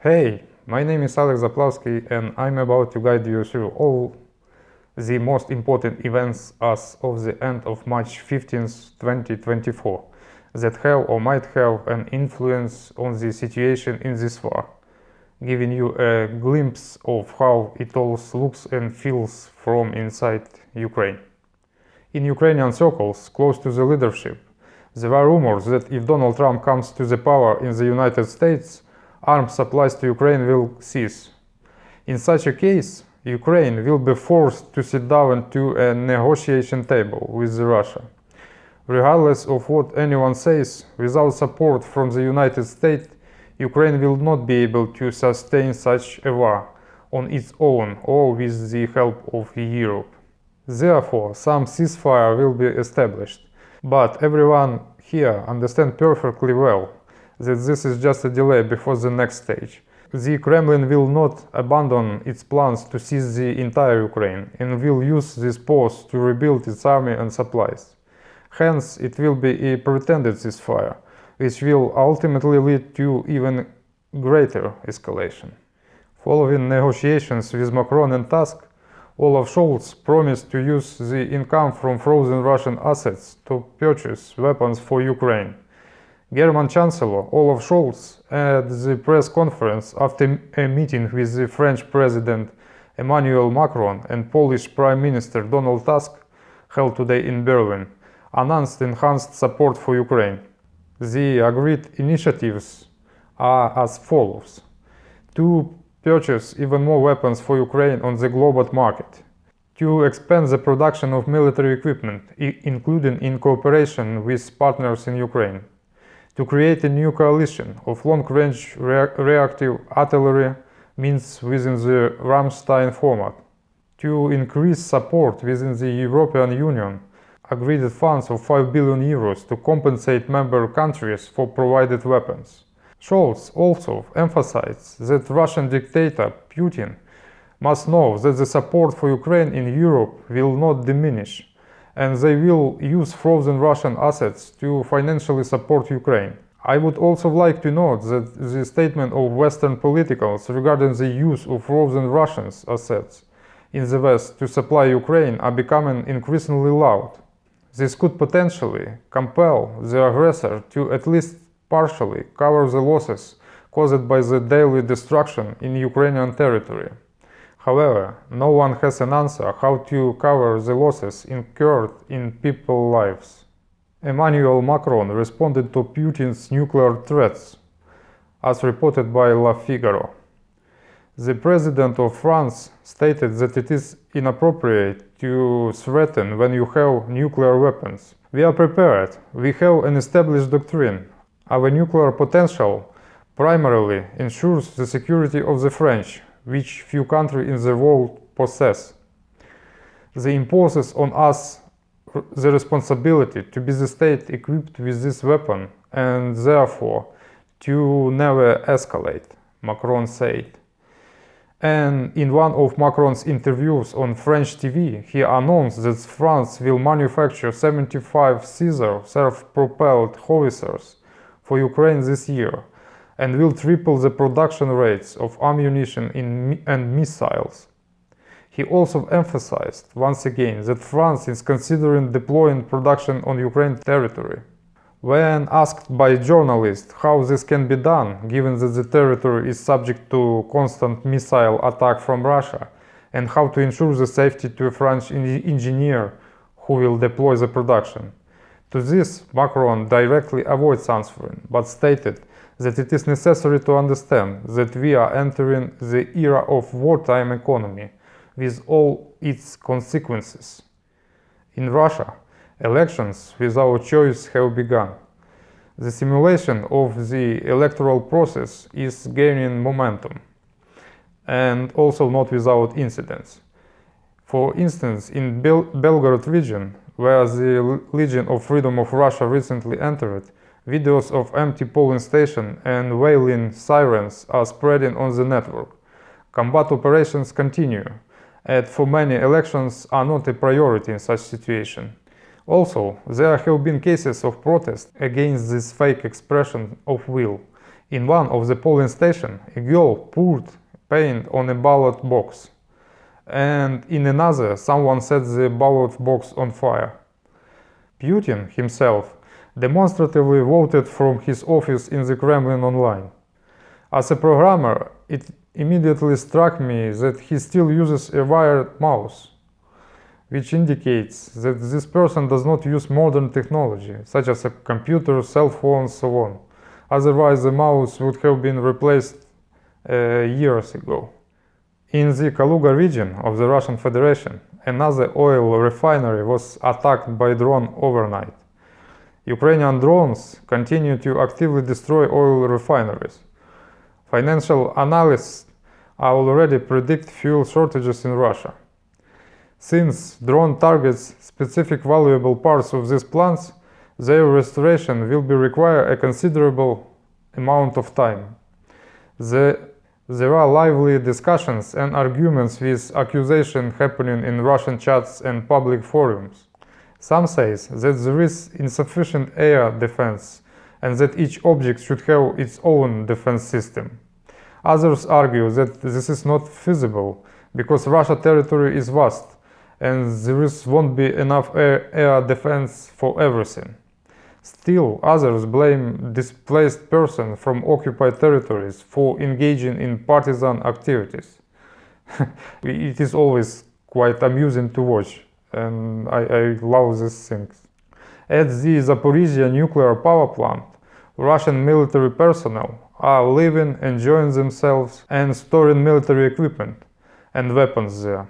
Hey, my name is Alex Zaplavsky and I'm about to guide you through all the most important events as of the end of March 15th, 2024 that have or might have an influence on the situation in this war, giving you a glimpse of how it all looks and feels from inside Ukraine. In Ukrainian circles close to the leadership, there are rumors that if Donald Trump comes to the power in the United States, arms supplies to Ukraine will cease. In such a case, Ukraine will be forced to sit down to a negotiation table with Russia. Regardless of what anyone says, without support from the United States, Ukraine will not be able to sustain such a war on its own or with the help of Europe. Therefore, some ceasefire will be established. But everyone here understands perfectly well that this is just a delay before the next stage. The Kremlin will not abandon its plans to seize the entire Ukraine and will use this pause to rebuild its army and supplies. Hence, it will be a pretended ceasefire, which will ultimately lead to even greater escalation. Following negotiations with Macron and Tusk, Olaf Scholz promised to use the income from frozen Russian assets to purchase weapons for Ukraine. German Chancellor Olaf Scholz, at the press conference after a meeting with the French President Emmanuel Macron and Polish Prime Minister Donald Tusk, held today in Berlin, announced enhanced support for Ukraine. The agreed initiatives are as follows: to purchase even more weapons for Ukraine on the global market, to expand the production of military equipment, including in cooperation with partners in Ukraine, to create a new coalition of long-range reactive artillery means within the Ramstein format, to increase support within the European Union, agreed funds of 5 billion euros to compensate member countries for provided weapons. Scholz also emphasized that Russian dictator Putin must know that the support for Ukraine in Europe will not diminish, and they will use frozen Russian assets to financially support Ukraine. I would also like to note that the statement of Western politicals regarding the use of frozen Russian assets in the West to supply Ukraine are becoming increasingly loud. This could potentially compel the aggressor to at least partially cover the losses caused by the daily destruction in Ukrainian territory. However, no one has an answer how to cover the losses incurred in people's lives. Emmanuel Macron responded to Putin's nuclear threats, as reported by Le Figaro. The president of France stated that it is inappropriate to threaten when you have nuclear weapons. We are prepared. We have an established doctrine. Our nuclear potential primarily ensures the security of the French, which few countries in the world possess. It imposes on us the responsibility to be the state equipped with this weapon and therefore to never escalate, Macron said. And in one of Macron's interviews on French TV, he announced that France will manufacture 75 Caesar self-propelled howitzers for Ukraine this year, and will triple the production rates of ammunition and missiles. He also emphasized once again that France is considering deploying production on Ukraine territory. When asked by journalists how this can be done, given that the territory is subject to constant missile attack from Russia, and how to ensure the safety to a French engineer who will deploy the production, to this, Macron directly avoids answering, but stated that it is necessary to understand that we are entering the era of wartime economy, with all its consequences. In Russia, elections without choice have begun. The simulation of the electoral process is gaining momentum, and also not without incidents. For instance, in Belgorod region, where the Legion of Freedom of Russia recently entered, videos of empty polling stations and wailing sirens are spreading on the network. Combat operations continue, and for many elections are not a priority in such situation. Also, there have been cases of protest against this fake expression of will, In one of the polling stations, a girl poured paint on a ballot box, and in another, someone set the ballot box on fire. Putin himself demonstratively voted from his office in the Kremlin online. As a programmer, it immediately struck me that he still uses a wired mouse, which indicates that this person does not use modern technology, such as a computer, cell phone, so on. Otherwise, the mouse would have been replaced years ago. In the Kaluga region of the Russian Federation, another oil refinery was attacked by drone overnight. Ukrainian drones continue to actively destroy oil refineries. Financial analysts already predict fuel shortages in Russia. Since drone targets specific valuable parts of these plants, their restoration will require a considerable amount of time. There are lively discussions and arguments with accusations happening in Russian chats and public forums. Some say that there is insufficient air defense and that each object should have its own defense system. Others argue that this is not feasible because Russia's territory is vast and there won't be enough air defense for everything. Still, others blame displaced persons from occupied territories for engaging in partisan activities. It is always quite amusing to watch, and I love these things. At the Zaporizhia nuclear power plant, Russian military personnel are living, enjoying themselves, and storing military equipment and weapons there.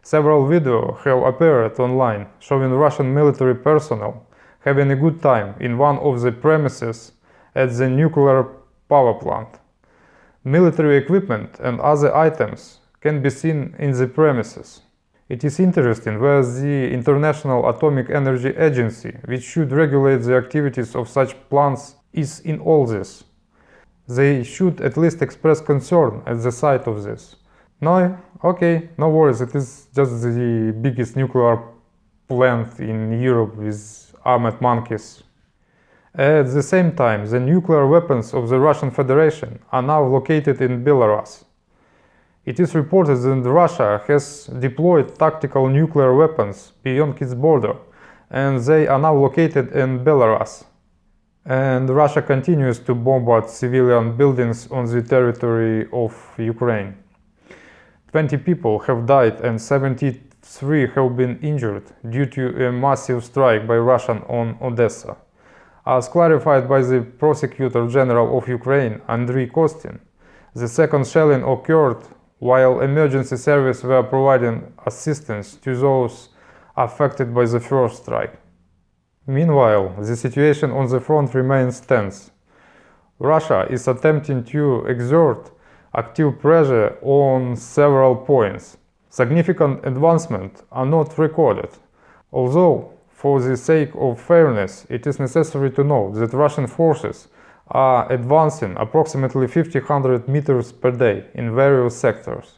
Several videos have appeared online showing Russian military personnel having a good time in one of the premises at the nuclear power plant. Military equipment and other items can be seen in the premises. It is interesting where the International Atomic Energy Agency, which should regulate the activities of such plants, is in all this. They should at least express concern at the sight of this. No, okay, no worries, it is just the biggest nuclear plant in Europe with armed monkeys. At the same time, the nuclear weapons of the Russian Federation are now located in Belarus. It is reported that Russia has deployed tactical nuclear weapons beyond its border, and they are now located in Belarus. And Russia continues to bombard civilian buildings on the territory of Ukraine. 20 people have died and 73 have been injured due to a massive strike by Russia on Odessa. As clarified by the Prosecutor General of Ukraine, Andriy Kostin, the second shelling occurred while emergency services were providing assistance to those affected by the first strike. Meanwhile, the situation on the front remains tense. Russia is attempting to exert active pressure on several points. Significant advancements are not recorded, although, for the sake of fairness, it is necessary to note that Russian forces are advancing approximately 1,500 meters per day in various sectors.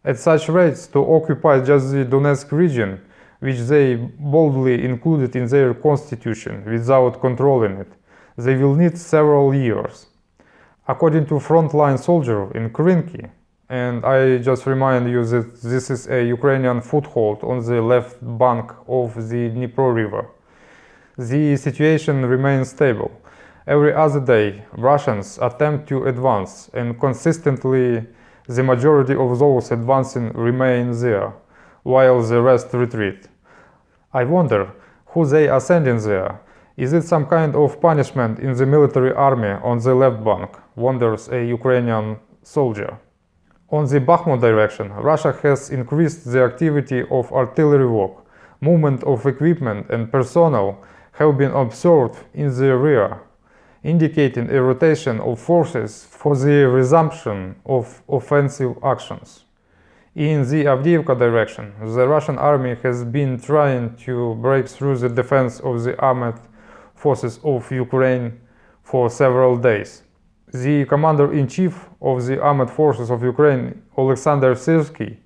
At such rates, to occupy just the Donetsk region, which they boldly included in their constitution without controlling it, they will need several years. According to frontline soldier in Krinky, and I just remind you that this is a Ukrainian foothold on the left bank of the Dnipro River, the situation remains stable. Every other day, Russians attempt to advance, and consistently the majority of those advancing remain there, while the rest retreat. I wonder who they are sending there. Is it some kind of punishment in the military army on the left bank, wonders a Ukrainian soldier. On the Bakhmut direction, Russia has increased the activity of artillery work. Movement of equipment and personnel have been observed in the rear, indicating a rotation of forces for the resumption of offensive actions. In the Avdiivka direction, the Russian army has been trying to break through the defense of the armed forces of Ukraine for several days. The commander-in-chief of the armed forces of Ukraine, Alexander Syrsky,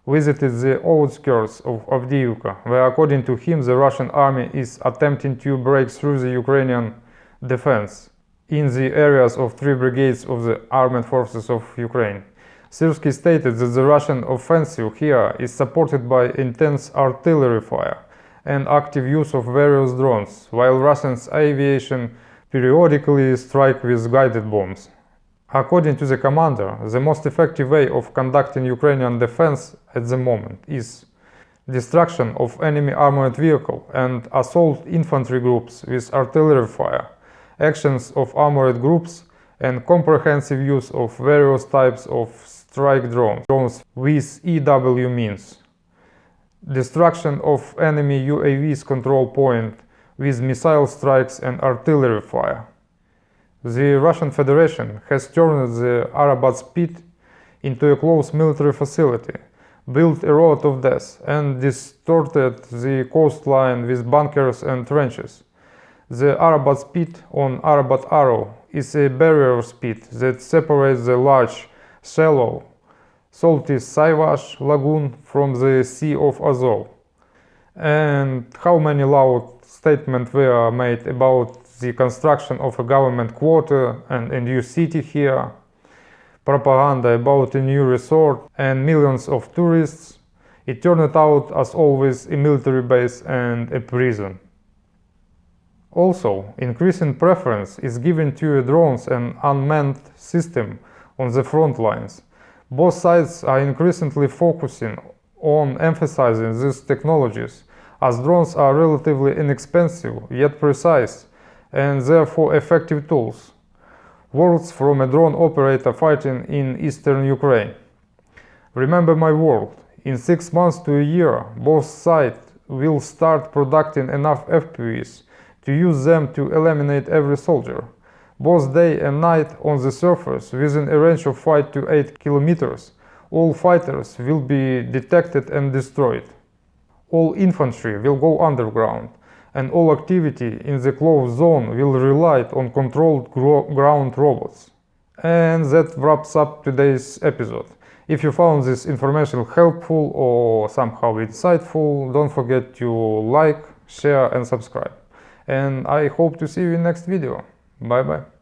visited the outskirts of Avdiivka, where according to him the Russian army is attempting to break through the Ukrainian defense. in the areas of 3 brigades of the armed forces of Ukraine. Syrskyi stated that the Russian offensive here is supported by intense artillery fire and active use of various drones, while Russia's aviation periodically strike with guided bombs. According to the commander, the most effective way of conducting Ukrainian defense at the moment is destruction of enemy armored vehicle and assault infantry groups with artillery fire, actions of armored groups, and comprehensive use of various types of strike drones with EW means. Destruction of enemy UAV's control point with missile strikes and artillery fire. The Russian Federation has turned the Arabat's pit into a close military facility, built a road of death, and distorted the coastline with bunkers and trenches. The Arabat's pit on Arabat Arrow is a barrier spit that separates the large, shallow, salty Saivash lagoon from the Sea of Azov. And how many loud statements were made about the construction of a government quarter and a new city here, propaganda about a new resort and millions of tourists. It turned out, as always, a military base and a prison. Also, increasing preference is given to drones and unmanned systems on the front lines. Both sides are increasingly focusing on emphasizing these technologies, as drones are relatively inexpensive yet precise and therefore effective tools. Words from a drone operator fighting in eastern Ukraine. Remember my word, in 6 months to a year, both sides will start producing enough FPVs to use them to eliminate every soldier, both day and night on the surface within a range of 5 to 8 kilometers. All fighters will be detected and destroyed. All infantry will go underground, and all activity in the closed zone will rely on controlled ground robots. And that wraps up today's episode. If you found this information helpful or somehow insightful, don't forget to like, share and subscribe. And I hope to see you in next video. Bye bye.